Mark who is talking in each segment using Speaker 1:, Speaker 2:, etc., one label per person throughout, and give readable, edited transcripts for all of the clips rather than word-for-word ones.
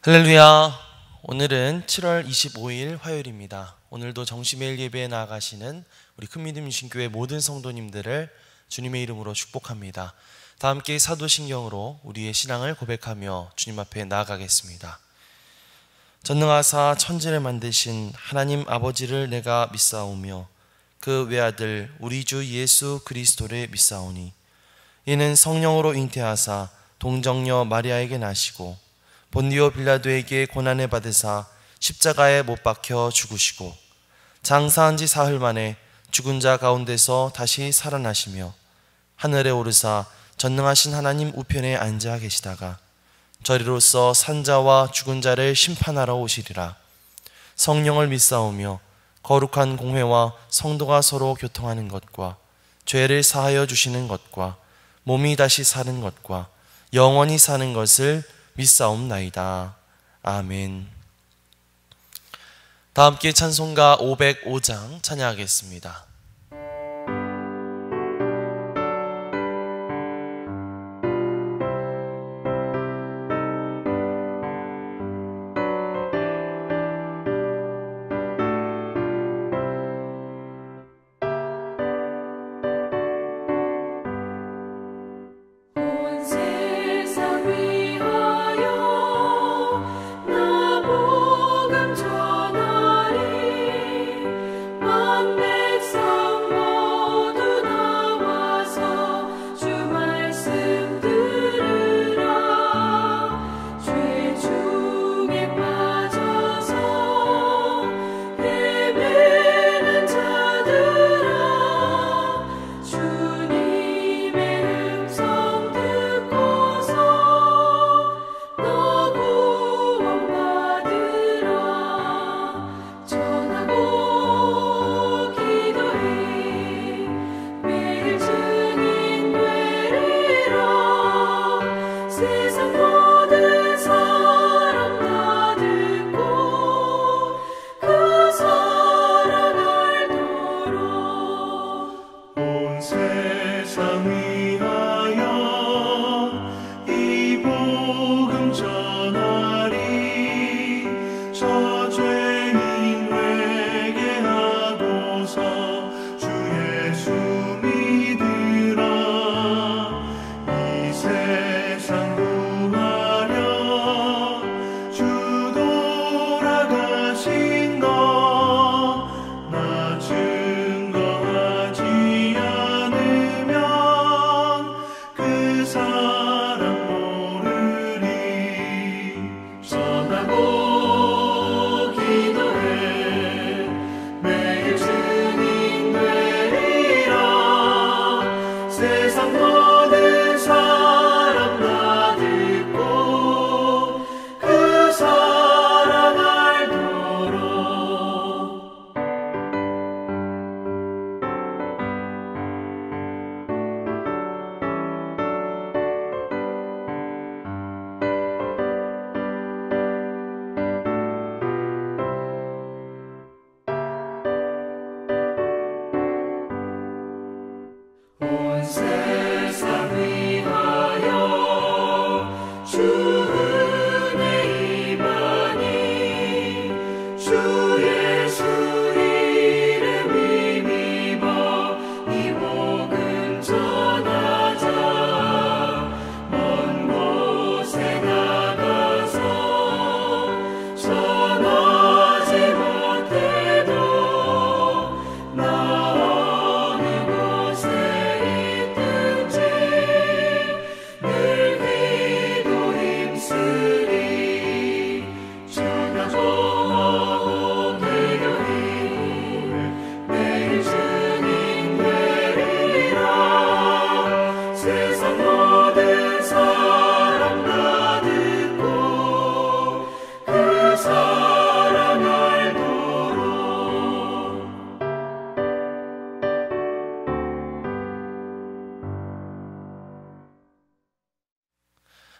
Speaker 1: 할렐루야. 오늘은 7월 25일 화요일입니다. 오늘도 정시매일 예배에 나아가시는 우리 큰믿음신교회 모든 성도님들을 주님의 이름으로 축복합니다. 다 함께 사도신경으로 우리의 신앙을 고백하며 주님 앞에 나아가겠습니다. 전능하사 천지를 만드신 하나님 아버지를 내가 믿사오며 그 외아들 우리 주 예수 그리스도를 믿사오니 이는 성령으로 잉태하사 동정녀 마리아에게 나시고 본디오 빌라도에게 고난을 받으사 십자가에 못 박혀 죽으시고 장사한 지 사흘 만에 죽은 자 가운데서 다시 살아나시며 하늘에 오르사 전능하신 하나님 우편에 앉아 계시다가 저리로서 산자와 죽은 자를 심판하러 오시리라. 성령을 믿사오며 거룩한 공회와 성도가 서로 교통하는 것과 죄를 사하여 주시는 것과 몸이 다시 사는 것과 영원히 사는 것을 믿사옵나이다. 아멘. 다 함께 찬송가 505장 찬양하겠습니다.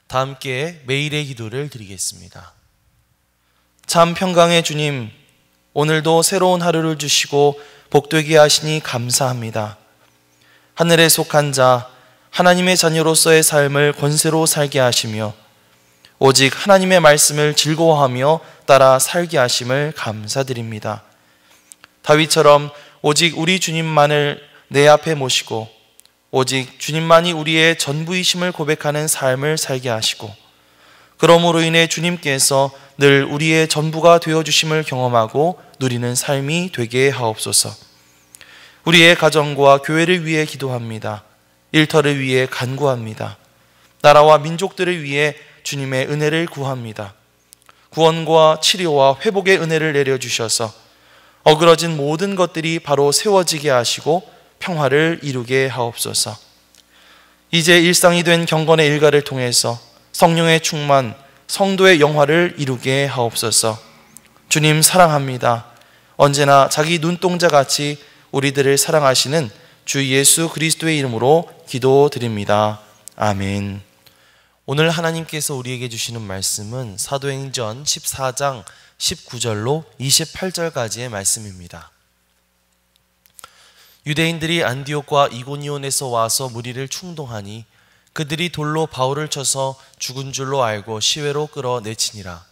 Speaker 1: 다 함께 매일의 기도를 드리겠습니다. 참 평강의 주님, 오늘도 새로운 하루를 주시고 복되게 하시니 감사합니다. 하늘에 속한 자, 하나님의 자녀로서의 삶을 권세로 살게 하시며 오직 하나님의 말씀을 즐거워하며 따라 살게 하심을 감사드립니다. 다윗처럼 오직 우리 주님만을 내 앞에 모시고 오직 주님만이 우리의 전부이심을 고백하는 삶을 살게 하시고, 그러므로 인해 주님께서 늘 우리의 전부가 되어주심을 경험하고 누리는 삶이 되게 하옵소서. 우리의 가정과 교회를 위해 기도합니다. 일터를 위해 간구합니다. 나라와 민족들을 위해 주님의 은혜를 구합니다. 구원과 치료와 회복의 은혜를 내려주셔서 어그러진 모든 것들이 바로 세워지게 하시고 평화를 이루게 하옵소서. 이제 일상이 된 경건의 일가를 통해서 성령의 충만, 성도의 영화를 이루게 하옵소서. 주님 사랑합니다. 언제나 자기 눈동자같이 우리들을 사랑하시는 주 예수 그리스도의 이름으로 기도드립니다. 아멘. 오늘 하나님께서 우리에게 주시는 말씀은 사도행전 14장 19절로 28절까지의 말씀입니다. 유대인들이 안디옥과 이고니온에서 와서 무리를 충동하니 그들이 돌로 바울을 쳐서 죽은 줄로 알고 시외로 끌어내치니라.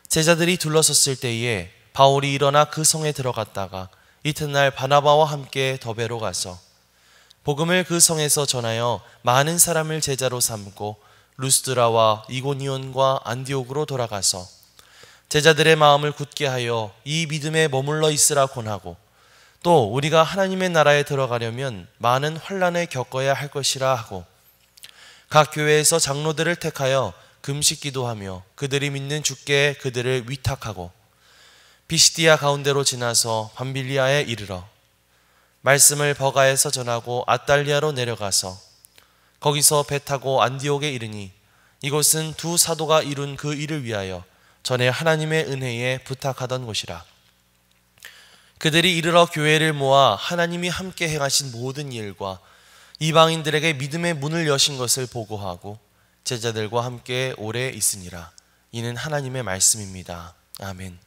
Speaker 1: 제자들이 둘러섰을 때에 바울이 일어나 그 성에 들어갔다가 이튿날 바나바와 함께 더베로 가서 복음을 그 성에서 전하여 많은 사람을 제자로 삼고 루스드라와 이고니온과 안디옥으로 돌아가서 제자들의 마음을 굳게 하여 이 믿음에 머물러 있으라 권하고, 또 우리가 하나님의 나라에 들어가려면 많은 환난을 겪어야 할 것이라 하고, 각 교회에서 장로들을 택하여 금식 기도하며 그들이 믿는 주께 그들을 위탁하고 비시디아 가운데로 지나서 밤빌리아에 이르러 말씀을 버가에서 전하고 아달리아로 내려가서 거기서 배 타고 안디옥에 이르니, 이곳은 두 사도가 이룬 그 일을 위하여 전에 하나님의 은혜에 부탁하던 곳이라. 그들이 이르러 교회를 모아 하나님이 함께 행하신 모든 일과 이방인들에게 믿음의 문을 여신 것을 보고하고 제자들과 함께 오래 있으니라. 이는 하나님의 말씀입니다. 아멘.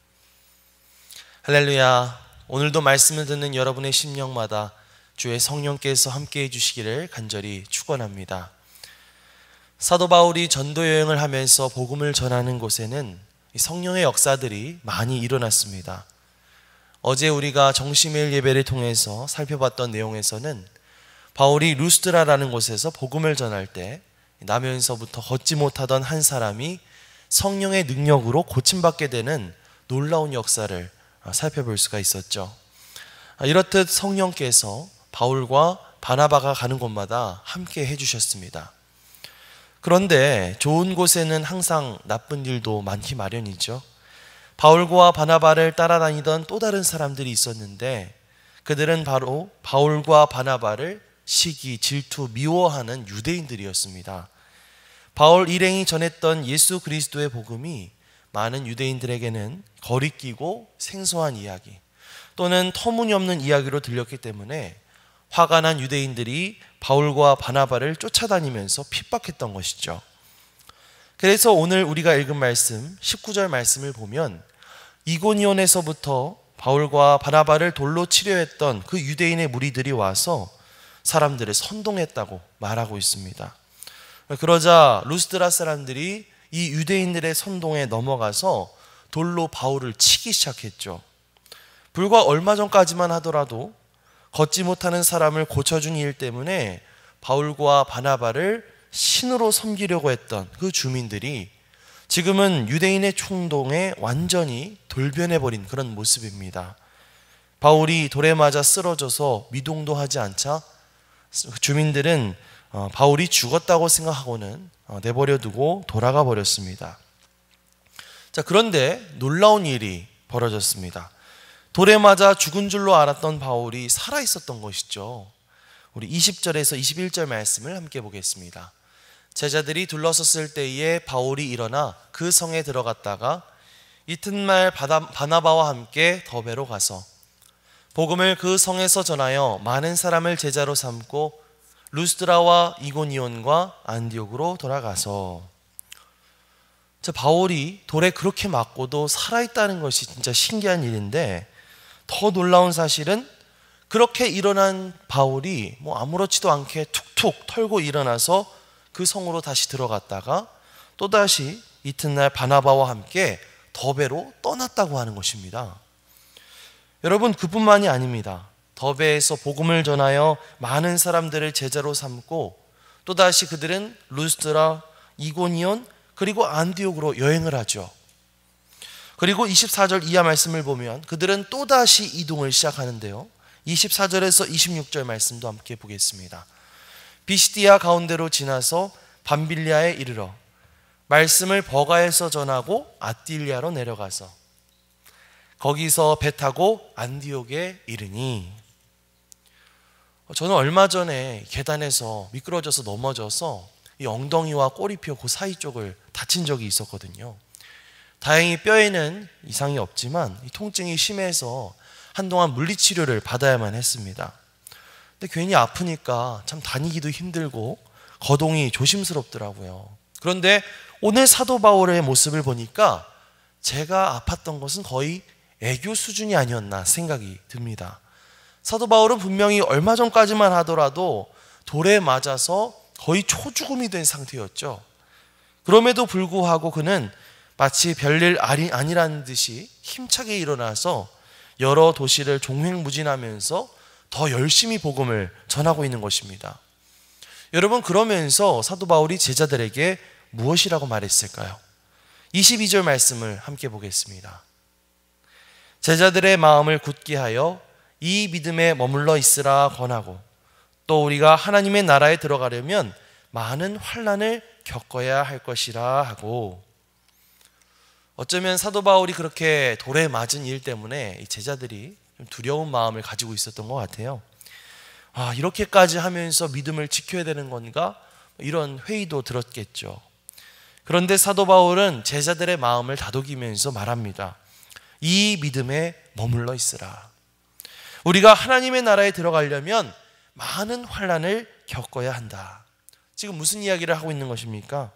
Speaker 1: 할렐루야. 오늘도 말씀을 듣는 여러분의 심령마다 주의 성령께서 함께 해주시기를 간절히 축원합니다. 사도 바울이 전도 여행을 하면서 복음을 전하는 곳에는 성령의 역사들이 많이 일어났습니다. 어제 우리가 정시매일 예배를 통해서 살펴봤던 내용에서는 바울이 루스드라라는 곳에서 복음을 전할 때 나면서부터 걷지 못하던 한 사람이 성령의 능력으로 고침받게 되는 놀라운 역사를 살펴볼 수가 있었죠. 이렇듯 성령께서 바울과 바나바가 가는 곳마다 함께 해주셨습니다. 그런데 좋은 곳에는 항상 나쁜 일도 많기 마련이죠. 바울과 바나바를 따라다니던 또 다른 사람들이 있었는데 그들은 바로 바울과 바나바를 시기, 질투, 미워하는 유대인들이었습니다. 바울 일행이 전했던 예수 그리스도의 복음이 많은 유대인들에게는 거리끼고 생소한 이야기 또는 터무니없는 이야기로 들렸기 때문에 화가 난 유대인들이 바울과 바나바를 쫓아다니면서 핍박했던 것이죠. 그래서 오늘 우리가 읽은 말씀 19절 말씀을 보면 이고니온에서부터 바울과 바나바를 돌로 치려했던 그 유대인의 무리들이 와서 사람들을 선동했다고 말하고 있습니다. 그러자 루스드라 사람들이 이 유대인들의 선동에 넘어가서 돌로 바울을 치기 시작했죠. 불과 얼마 전까지만 하더라도 걷지 못하는 사람을 고쳐준 일 때문에 바울과 바나바를 신으로 섬기려고 했던 그 주민들이 지금은 유대인의 총동에 완전히 돌변해버린 그런 모습입니다. 바울이 돌에 맞아 쓰러져서 미동도 하지 않자 주민들은 바울이 죽었다고 생각하고는 내버려두고 돌아가 버렸습니다. 자, 그런데 놀라운 일이 벌어졌습니다. 돌에 맞아 죽은 줄로 알았던 바울이 살아있었던 것이죠. 우리 20절에서 21절 말씀을 함께 보겠습니다. 제자들이 둘러섰을 때에 바울이 일어나 그 성에 들어갔다가 이튿날 바나바와 함께 더베로 가서 복음을 그 성에서 전하여 많은 사람을 제자로 삼고 루스드라와 이고니온과 안디옥으로 돌아가서, 바울이 돌에 그렇게 맞고도 살아있다는 것이 진짜 신기한 일인데, 더 놀라운 사실은 그렇게 일어난 바울이 아무렇지도 않게 툭툭 털고 일어나서 그 성으로 다시 들어갔다가 또다시 이튿날 바나바와 함께 더베로 떠났다고 하는 것입니다. 여러분, 그뿐만이 아닙니다. 더베에서 복음을 전하여 많은 사람들을 제자로 삼고 또다시 그들은 루스드라, 이고니온 그리고 안디옥으로 여행을 하죠. 그리고 24절 이하 말씀을 보면 그들은 또다시 이동을 시작하는데요. 24절에서 26절 말씀도 함께 보겠습니다. 비시디아 가운데로 지나서 밤빌리아에 이르러 말씀을 버가에서 전하고 아딜리아로 내려가서 거기서 배 타고 안디옥에 이르니. 저는 얼마 전에 계단에서 미끄러져서 넘어져서 이 엉덩이와 꼬리뼈 그 사이 쪽을 다친 적이 있었거든요. 다행히 뼈에는 이상이 없지만 이 통증이 심해서 한동안 물리치료를 받아야만 했습니다. 근데 괜히 아프니까 참 다니기도 힘들고 거동이 조심스럽더라고요. 그런데 오늘 사도 바울의 모습을 보니까 제가 아팠던 것은 거의 애교 수준이 아니었나 생각이 듭니다. 사도 바울은 분명히 얼마 전까지만 하더라도 돌에 맞아서 거의 초죽음이 된 상태였죠. 그럼에도 불구하고 그는 마치 별일 아니라는 듯이 힘차게 일어나서 여러 도시를 종횡무진하면서 더 열심히 복음을 전하고 있는 것입니다. 여러분, 그러면서 사도 바울이 제자들에게 무엇이라고 말했을까요? 22절 말씀을 함께 보겠습니다. 제자들의 마음을 굳게 하여 이 믿음에 머물러 있으라 권하고 또 우리가 하나님의 나라에 들어가려면 많은 환난을 겪어야 할 것이라 하고. 어쩌면 사도 바울이 그렇게 돌에 맞은 일 때문에 제자들이 좀 두려운 마음을 가지고 있었던 것 같아요. 이렇게까지 하면서 믿음을 지켜야 되는 건가? 이런 회의도 들었겠죠. 그런데 사도 바울은 제자들의 마음을 다독이면서 말합니다. 이 믿음에 머물러 있으라. 우리가 하나님의 나라에 들어가려면 많은 환난을 겪어야 한다. 지금 무슨 이야기를 하고 있는 것입니까?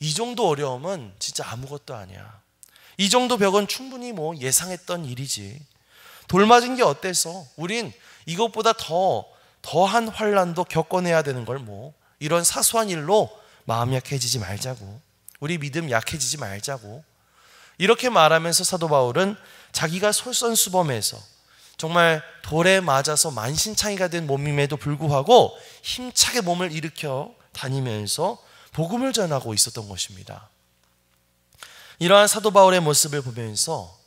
Speaker 1: 이 정도 어려움은 진짜 아무것도 아니야. 이 정도 벽은 충분히 예상했던 일이지. 돌 맞은 게 어때서? 우린 이것보다 더한 환난도 겪어내야 되는 걸 이런 사소한 일로 마음 약해지지 말자고. 우리 믿음 약해지지 말자고. 이렇게 말하면서 사도 바울은 자기가 솔선수범해서 정말 돌에 맞아서 만신창이가 된 몸임에도 불구하고 힘차게 몸을 일으켜 다니면서 복음을 전하고 있었던 것입니다. 이러한 사도 바울의 모습을 보면서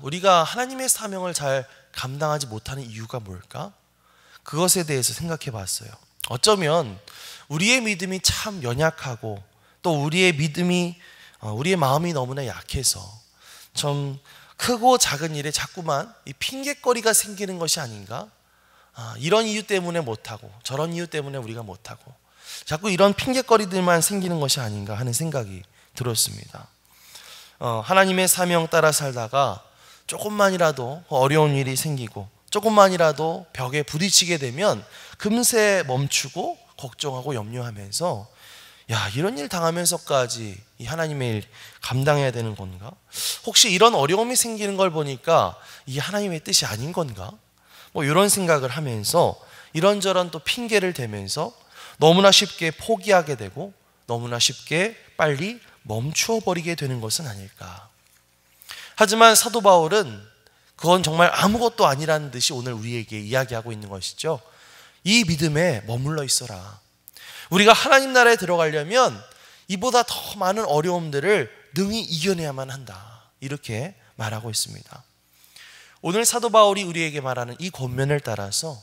Speaker 1: 우리가 하나님의 사명을 잘 감당하지 못하는 이유가 뭘까? 그것에 대해서 생각해 봤어요. 어쩌면 우리의 믿음이 참 연약하고 또 우리의 마음이 너무나 약해서 좀 크고 작은 일에 자꾸만 이 핑계거리가 생기는 것이 아닌가? 이런 이유 때문에 못하고 저런 이유 때문에 우리가 못하고 자꾸 이런 핑계거리들만 생기는 것이 아닌가 하는 생각이 들었습니다. 하나님의 사명 따라 살다가 조금만이라도 어려운 일이 생기고 조금만이라도 벽에 부딪히게 되면 금세 멈추고 걱정하고 염려하면서 이런 일 당하면서까지 이 하나님의 일 감당해야 되는 건가? 혹시 이런 어려움이 생기는 걸 보니까 이게 하나님의 뜻이 아닌 건가? 이런 생각을 하면서 이런저런 또 핑계를 대면서 너무나 쉽게 포기하게 되고 너무나 쉽게 빨리 멈추어 버리게 되는 것은 아닐까? 하지만 사도 바울은 그건 정말 아무것도 아니라는 듯이 오늘 우리에게 이야기하고 있는 것이죠. 이 믿음에 머물러 있어라. 우리가 하나님 나라에 들어가려면 이보다 더 많은 어려움들을 능히 이겨내야만 한다. 이렇게 말하고 있습니다. 오늘 사도 바울이 우리에게 말하는 이 권면을 따라서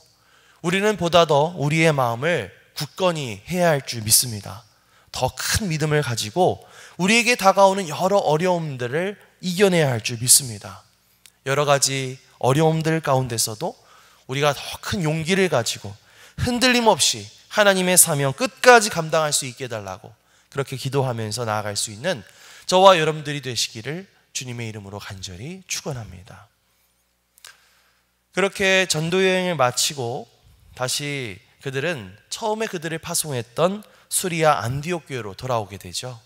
Speaker 1: 우리는 보다 더 우리의 마음을 굳건히 해야 할 줄 믿습니다. 더 큰 믿음을 가지고 우리에게 다가오는 여러 어려움들을 이겨내야 할 줄 믿습니다. 여러 가지 어려움들 가운데서도 우리가 더 큰 용기를 가지고 흔들림 없이 하나님의 사명 끝까지 감당할 수 있게 해달라고 그렇게 기도하면서 나아갈 수 있는 저와 여러분들이 되시기를 주님의 이름으로 간절히 축원합니다. 그렇게 전도여행을 마치고 다시 그들은 처음에 그들을 파송했던 수리아 안디옥 교회로 돌아오게 되죠.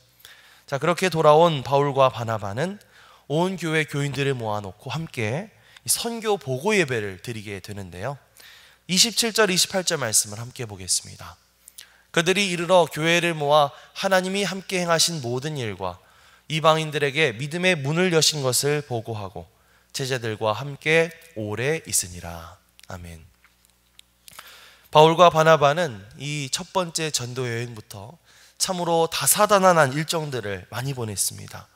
Speaker 1: 자, 그렇게 돌아온 바울과 바나바는 온 교회 교인들을 모아놓고 함께 선교 보고 예배를 드리게 되는데요. 27절 28절 말씀을 함께 보겠습니다. 그들이 이르러 교회를 모아 하나님이 함께 행하신 모든 일과 이방인들에게 믿음의 문을 여신 것을 보고하고 제자들과 함께 오래 있으니라. 아멘. 바울과 바나바는 이 첫 번째 전도 여행부터 참으로 다사다난한 일정들을 많이 보냈습니다.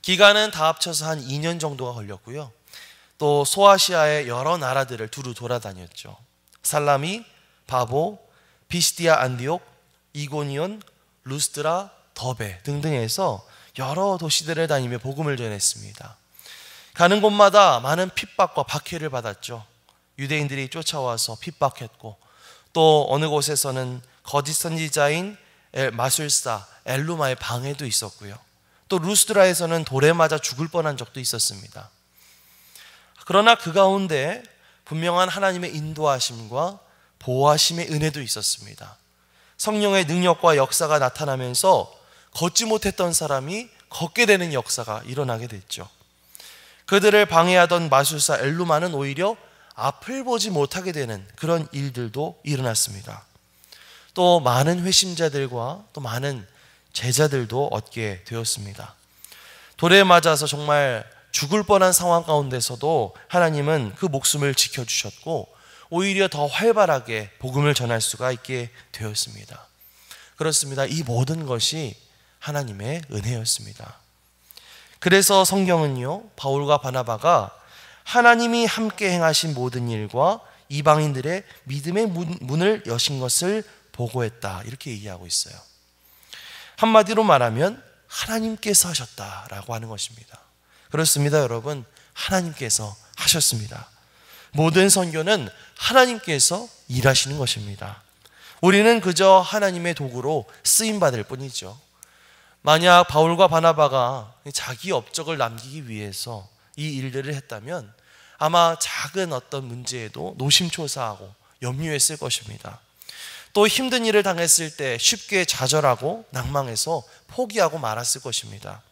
Speaker 1: 기간은 다 합쳐서 한 2년 정도가 걸렸고요. 또 소아시아의 여러 나라들을 두루 돌아다녔죠. 살라미, 바보, 비시디아 안디옥, 이고니온, 루스드라, 더베 등등에서 여러 도시들을 다니며 복음을 전했습니다. 가는 곳마다 많은 핍박과 박해를 받았죠. 유대인들이 쫓아와서 핍박했고, 또 어느 곳에서는 거짓 선지자인 마술사 엘루마의 방해도 있었고요. 또 루스드라에서는 돌에 맞아 죽을 뻔한 적도 있었습니다. 그러나 그 가운데 분명한 하나님의 인도하심과 보호하심의 은혜도 있었습니다. 성령의 능력과 역사가 나타나면서 걷지 못했던 사람이 걷게 되는 역사가 일어나게 됐죠. 그들을 방해하던 마술사 엘루마는 오히려 앞을 보지 못하게 되는 그런 일들도 일어났습니다. 또 많은 회심자들과 또 많은 제자들도 얻게 되었습니다. 돌에 맞아서 정말 죽을 뻔한 상황 가운데서도 하나님은 그 목숨을 지켜주셨고 오히려 더 활발하게 복음을 전할 수가 있게 되었습니다. 그렇습니다. 이 모든 것이 하나님의 은혜였습니다. 그래서 성경은요, 바울과 바나바가 하나님이 함께 행하신 모든 일과 이방인들의 믿음의 문을 여신 것을 보고했다, 이렇게 얘기하고 있어요. 한마디로 말하면 하나님께서 하셨다라고 하는 것입니다. 그렇습니다, 여러분. 하나님께서 하셨습니다. 모든 선교는 하나님께서 일하시는 것입니다. 우리는 그저 하나님의 도구로 쓰임받을 뿐이죠. 만약 바울과 바나바가 자기 업적을 남기기 위해서 이 일들을 했다면 아마 작은 어떤 문제에도 노심초사하고 염려했을 것입니다. 또 힘든 일을 당했을 때 쉽게 좌절하고 낭망해서 포기하고 말았을 것입니다.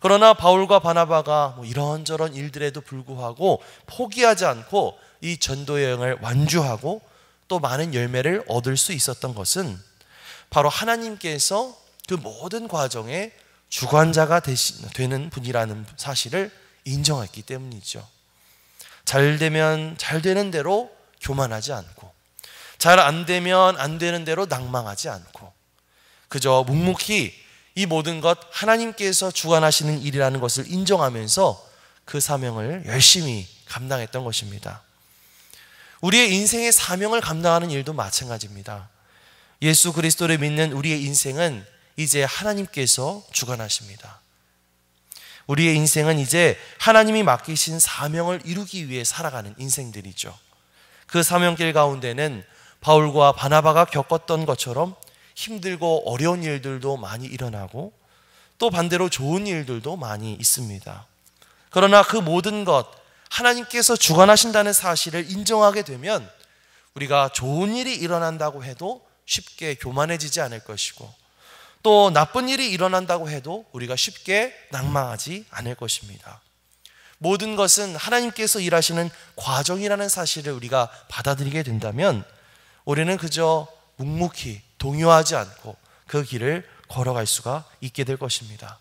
Speaker 1: 그러나 바울과 바나바가 이런저런 일들에도 불구하고 포기하지 않고 이 전도 여행을 완주하고 또 많은 열매를 얻을 수 있었던 것은 바로 하나님께서 그 모든 과정의 주관자가 되는 분이라는 사실을 인정했기 때문이죠. 잘 되면 잘 되는 대로 교만하지 않고, 잘 안 되면 안 되는 대로 낭망하지 않고, 그저 묵묵히 이 모든 것 하나님께서 주관하시는 일이라는 것을 인정하면서 그 사명을 열심히 감당했던 것입니다. 우리의 인생의 사명을 감당하는 일도 마찬가지입니다. 예수 그리스도를 믿는 우리의 인생은 이제 하나님께서 주관하십니다. 우리의 인생은 이제 하나님이 맡기신 사명을 이루기 위해 살아가는 인생들이죠. 그 사명길 가운데는 바울과 바나바가 겪었던 것처럼 힘들고 어려운 일들도 많이 일어나고 또 반대로 좋은 일들도 많이 있습니다. 그러나 그 모든 것 하나님께서 주관하신다는 사실을 인정하게 되면 우리가 좋은 일이 일어난다고 해도 쉽게 교만해지지 않을 것이고, 또 나쁜 일이 일어난다고 해도 우리가 쉽게 낭망하지 않을 것입니다. 모든 것은 하나님께서 일하시는 과정이라는 사실을 우리가 받아들이게 된다면 우리는 그저 묵묵히 동요하지 않고 그 길을 걸어갈 수가 있게 될 것입니다.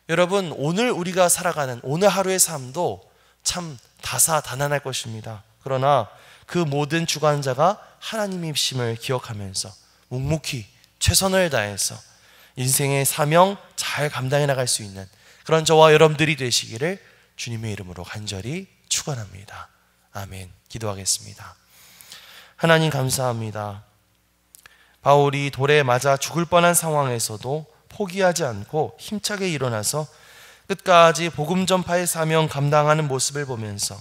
Speaker 1: 여러분, 오늘 우리가 살아가는 오늘 하루의 삶도 참 다사다난할 것입니다. 그러나 그 모든 주관자가 하나님이심을 기억하면서 묵묵히 최선을 다해서 인생의 사명 잘 감당해 나갈 수 있는 그런 저와 여러분들이 되시기를 주님의 이름으로 간절히 축원합니다. 아멘. 기도하겠습니다. 하나님 감사합니다. 바울이 돌에 맞아 죽을 뻔한 상황에서도 포기하지 않고 힘차게 일어나서 끝까지 복음 전파의 사명 감당하는 모습을 보면서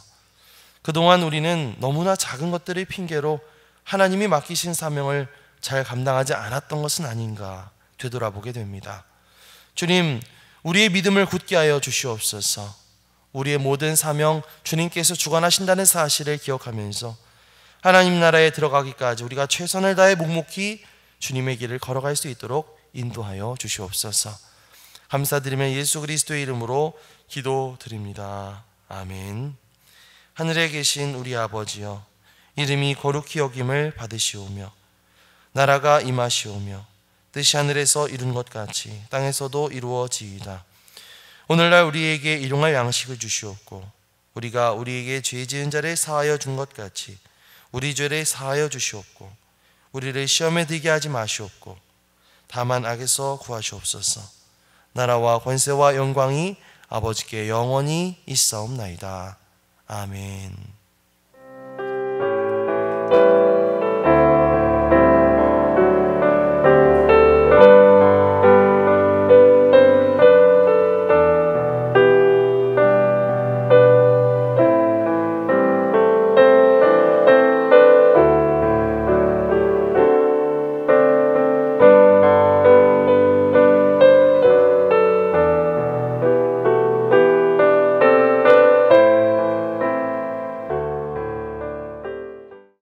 Speaker 1: 그동안 우리는 너무나 작은 것들의 핑계로 하나님이 맡기신 사명을 잘 감당하지 않았던 것은 아닌가 되돌아보게 됩니다. 주님, 우리의 믿음을 굳게 하여 주시옵소서. 우리의 모든 사명 주님께서 주관하신다는 사실을 기억하면서 하나님 나라에 들어가기까지 우리가 최선을 다해 묵묵히 주님의 길을 걸어갈 수 있도록 인도하여 주시옵소서. 감사드리며 예수 그리스도의 이름으로 기도드립니다. 아멘. 하늘에 계신 우리 아버지여, 이름이 거룩히 여김을 받으시오며 나라가 임하시오며 뜻이 하늘에서 이룬 것 같이 땅에서도 이루어지이다. 오늘날 우리에게 일용할 양식을 주시옵고 우리가 우리에게 죄 지은 자를 사하여 준 것 같이 우리 죄를 사하여 주시옵고 우리를 시험에 들게 하지 마시옵고 다만 악에서 구하시옵소서. 나라와 권세와 영광이 아버지께 영원히 있사옵나이다. 아멘.